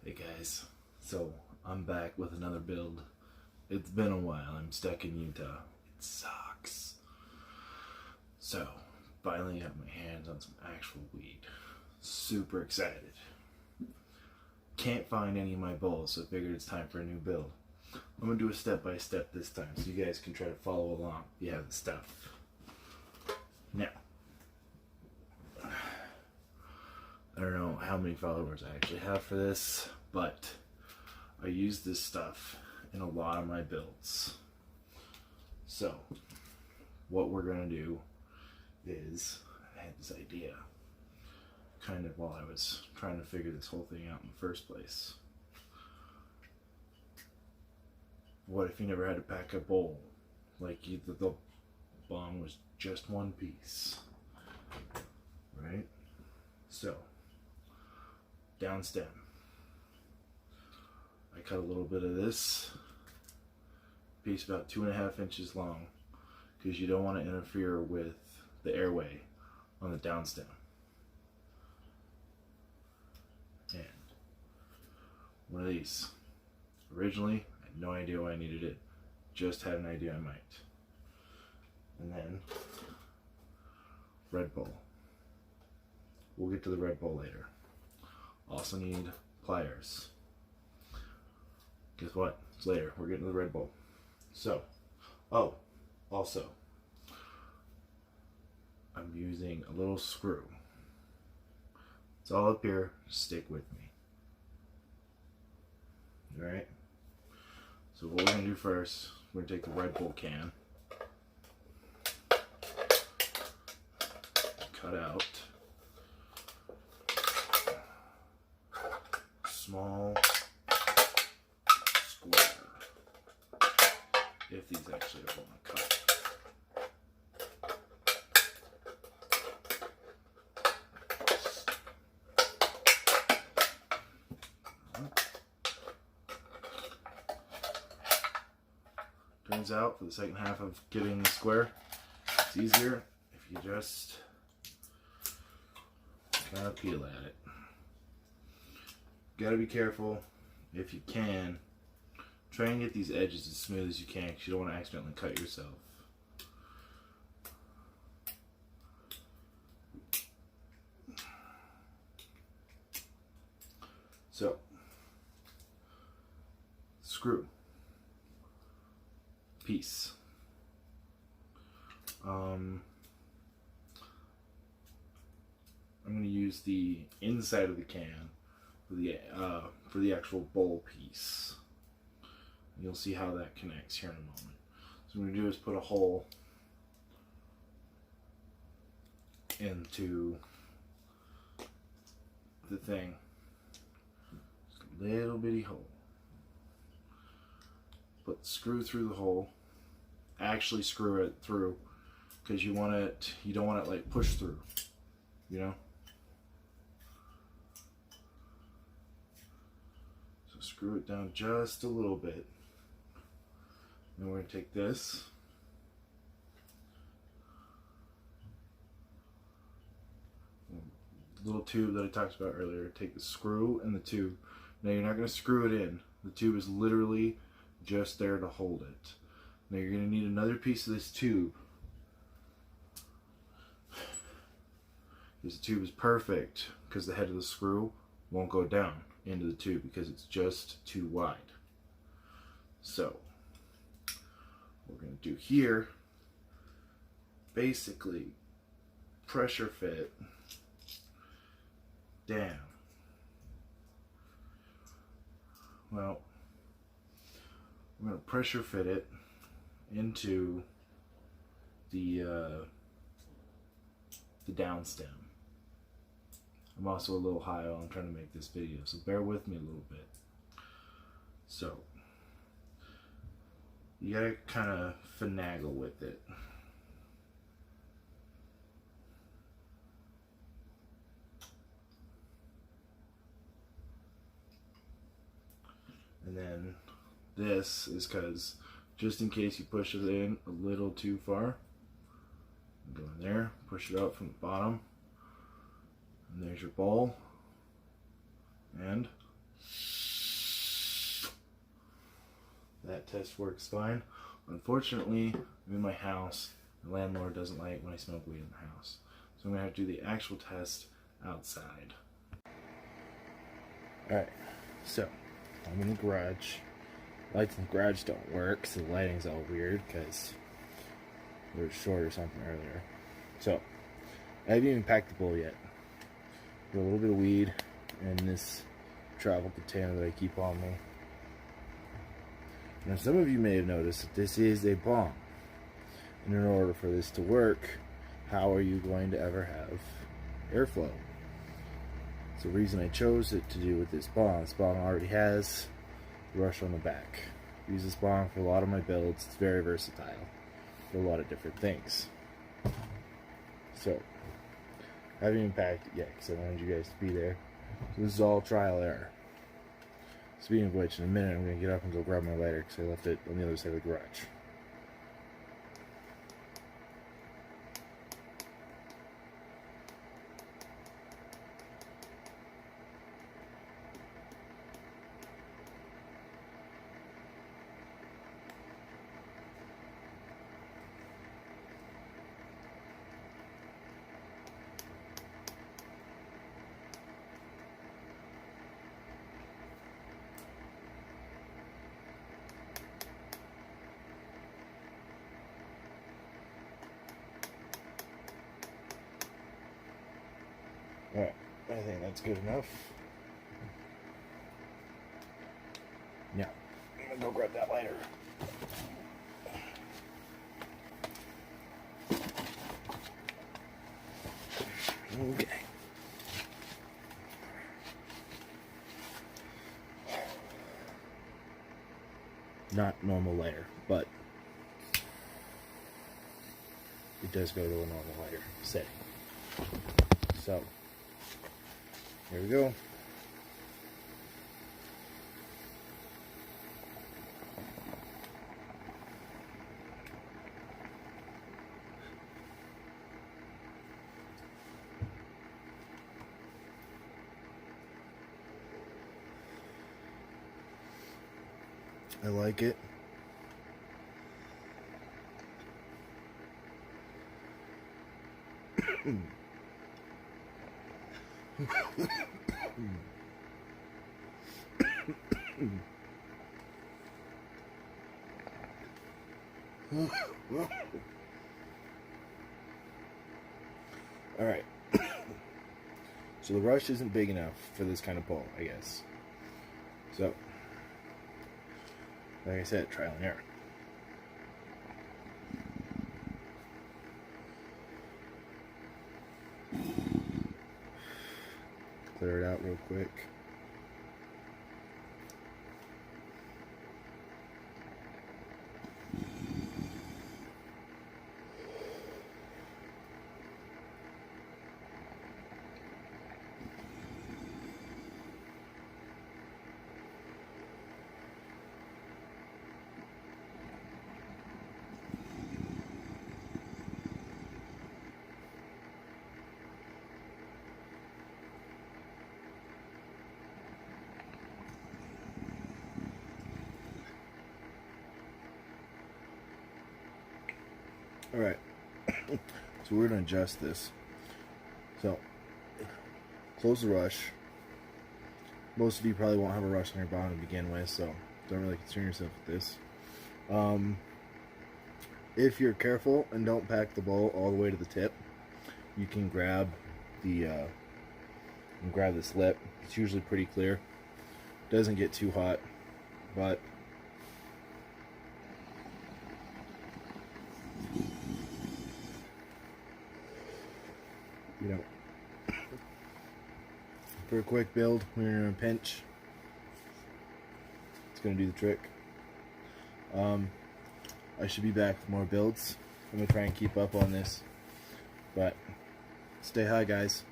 Hey guys, so I'm back with another build. It's been a while, I'm stuck in Utah. It sucks. So, finally got my hands on some actual weed. Super excited. Can't find any of my bowls, so I figured it's time for a new build. I'm gonna do a step by step this time so you guys can try to follow along if you have the stuff. Now, I don't know how many followers I actually have for this, but I use this stuff in a lot of my builds. So, what we're going to do is, I had this idea kind of while I was trying to figure this whole thing out in the first place. What if you never had to pack a bowl? Like the bong was just one piece, right? So, down stem. I cut a little bit of this piece about 2.5 inches long because you don't want to interfere with the airway on the down stem. And one of these. Originally, I had no idea why I needed it. Just had an idea I might. And then Red Bull. We'll get to the Red Bull later. Also need pliers. Guess what? It's later. We're getting to the Red Bull. So, also, I'm using a little screw. It's all up here. Stick with me. Alright? So what we're going to do first, we're going to take the Red Bull can, cut out small square, if these actually are going to cut. Turns out for the second half of getting the square, it's easier if you just kind of peel at it. Gotta be careful if you can. Try and get these edges as smooth as you can because you don't want to accidentally cut yourself. So, screw. Piece. I'm going to use the inside of the can for the actual bowl piece. You'll see how that connects here in a moment. So what I'm going to do is put a hole into the thing. Just a little bitty hole. Put the screw through the hole. Actually screw it through because you don't want it like push through, you know? So screw it down just a little bit. Then we're going to take this little tube that I talked about earlier, take the screw and the tube. Now you're not going to screw it in. The tube is literally just there to hold it. Now you're going to need another piece of this tube. This tube is perfect because the head of the screw won't go down into the tube because it's just too wide. So, what we're going to do here, basically pressure fit down. Well, I'm going to pressure fit it into the down stem. I'm also a little high while I'm trying to make this video, so bear with me a little bit. So, you gotta kind of finagle with it. And then this is because just in case you push it in a little too far, go in there, push it out from the bottom, and there's your bowl, and that test works fine. Unfortunately, I'm in my house. The landlord doesn't like when I smoke weed in the house. So I'm going to have to do the actual test outside. Alright, so I'm in the garage. Lights in the garage don't work, so the lighting's all weird because we were short or something earlier. So, I haven't even packed the bowl yet. Got a little bit of weed in this travel container that I keep on me. Now, some of you may have noticed that this is a bong. And in order for this to work, how are you going to ever have airflow? So the reason I chose it to do with this bong already has the rush on the back. I use this bong for a lot of my builds. It's very versatile for a lot of different things. So, I haven't even packed it yet because I wanted you guys to be there. So this is all trial error. Speaking of which, in a minute I'm going to get up and go grab my lighter because I left it on the other side of the garage. Alright, I think that's good enough. Yeah, I'm gonna go grab that lighter. Okay. Not normal lighter, but it does go to a normal lighter setting. So, here we go. I like it. All right. So the rush isn't big enough for this kind of bowl, I guess. So, like I said, trial and error. Clear it out real quick. Alright, so we're going to adjust this. So, close the rush. Most of you probably won't have a rush on your bottom to begin with, so don't really concern yourself with this. If you're careful and don't pack the bowl all the way to the tip, you can grab the lip. It's usually pretty clear. Doesn't get too hot, but you know, for a quick build when you're in a pinch, it's going to do the trick. I should be back with more builds. I'm going to try and keep up on this, but stay high, guys.